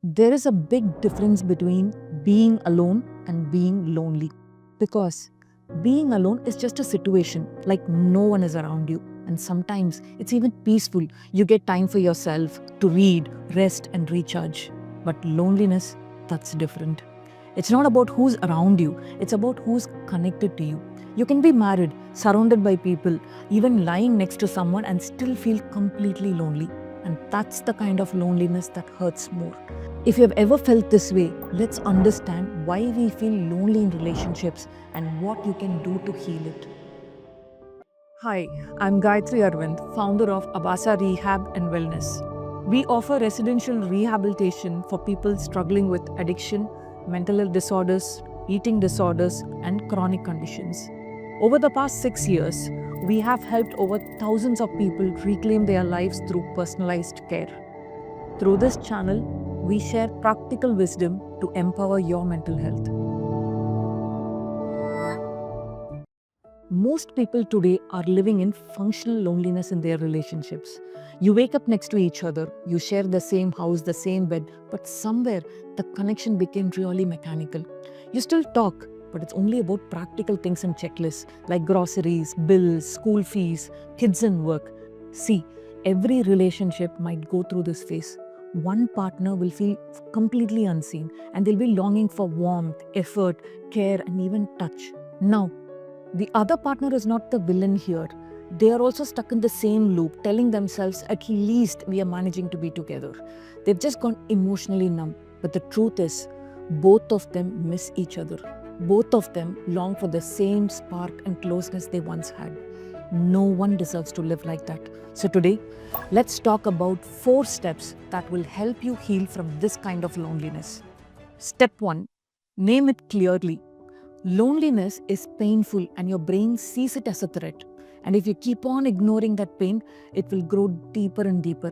There is a big difference between being alone and being lonely. Because being alone is just a situation, like no one is around you. And sometimes it's even peaceful. You get time for yourself to read, rest, and recharge. But loneliness, that's different. It's not about who's around you, it's about who's connected to you. You can be married, surrounded by people, even lying next to someone and still feel completely lonely. And that's the kind of loneliness that hurts more. If you have ever felt this way, let's understand why we feel lonely in relationships and what you can do to heal it. Hi, I'm Gayatri Arvind, founder of Abhasa Rehab and Wellness. We offer residential rehabilitation for people struggling with addiction, mental health disorders, eating disorders, and chronic conditions. Over the past 6 years, we have helped over thousands of people reclaim their lives through personalized care. Through this channel, we share practical wisdom to empower your mental health. Most people today are living in functional loneliness in their relationships. You wake up next to each other, you share the same house, the same bed, but somewhere the connection became really mechanical. You still talk, but it's only about practical things and checklists like groceries, bills, school fees, kids and work. See, every relationship might go through this phase. One partner will feel completely unseen and they'll be longing for warmth, effort, care, and even touch. Now, the other partner is not the villain here. They are also stuck in the same loop, telling themselves, at least we are managing to be together. They've just gone emotionally numb. But the truth is, both of them miss each other. Both of them long for the same spark and closeness they once had. No one deserves to live like that. So today, let's talk about 4 steps that will help you heal from this kind of loneliness. Step 1. Name it clearly. Loneliness is painful and your brain sees it as a threat. And if you keep on ignoring that pain, it will grow deeper and deeper.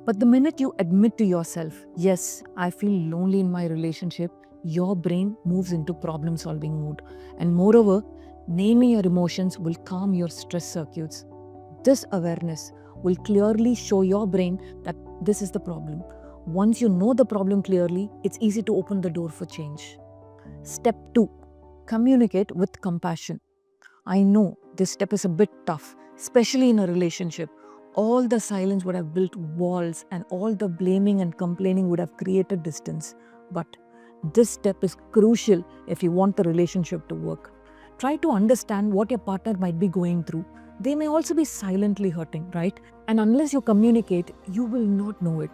But the minute you admit to yourself, yes, I feel lonely in my relationship, your brain moves into problem-solving mode. And moreover, naming your emotions will calm your stress circuits. This awareness will clearly show your brain that this is the problem. Once you know the problem clearly, it's easy to open the door for change. Step 2. Communicate with compassion. I know this step is a bit tough, especially in a relationship. All the silence would have built walls and all the blaming and complaining would have created distance. But this step is crucial if you want the relationship to work. Try to understand what your partner might be going through. They may also be silently hurting, right? And unless you communicate, you will not know it.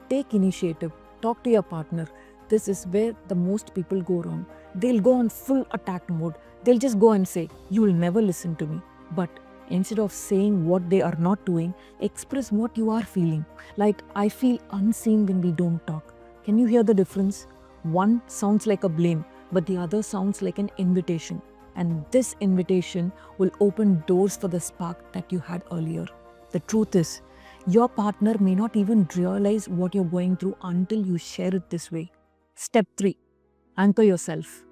Take initiative. Talk to your partner. This is where the most people go wrong. They'll go on full attack mode. They'll just go and say, you will never listen to me. But instead of saying what they are not doing, express what you are feeling. Like, I feel unseen when we don't talk. Can you hear the difference? One sounds like a blame, but the other sounds like an invitation. And this invitation will open doors for the spark that you had earlier. The truth is, your partner may not even realize what you're going through until you share it this way. Step 3. Anchor yourself.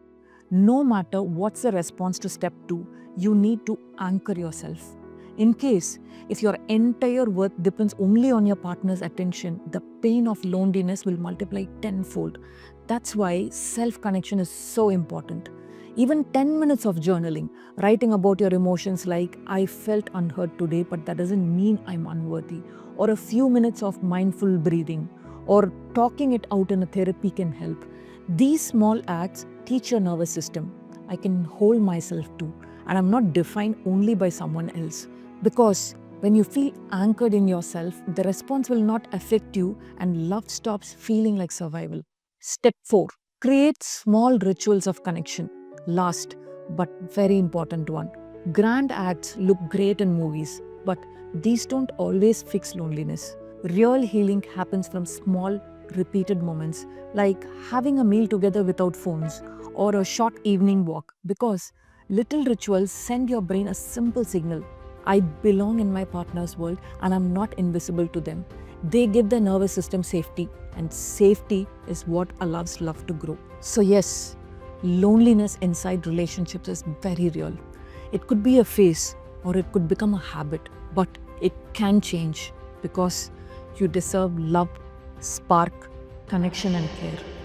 No matter what's the response to step 2, you need to anchor yourself. In case, if your entire worth depends only on your partner's attention, the pain of loneliness will multiply tenfold. That's why self-connection is so important. Even 10 minutes of journaling, writing about your emotions like, I felt unheard today, but that doesn't mean I'm unworthy, or a few minutes of mindful breathing, or talking it out in a therapy can help. These small acts teach your nervous system. I can hold myself too, and I'm not defined only by someone else. Because when you feel anchored in yourself, the response will not affect you and love stops feeling like survival. Step 4. Create small rituals of connection. Last, but very important one. Grand acts look great in movies, but these don't always fix loneliness. Real healing happens from small, repeated moments, like having a meal together without phones or a short evening walk, because little rituals send your brain a simple signal. I belong in my partner's world and I'm not invisible to them. They give the nervous system safety, and safety is what allows love to grow. So yes, loneliness inside relationships is very real. It could be a phase or it could become a habit, but it can change because you deserve love, spark, connection and care.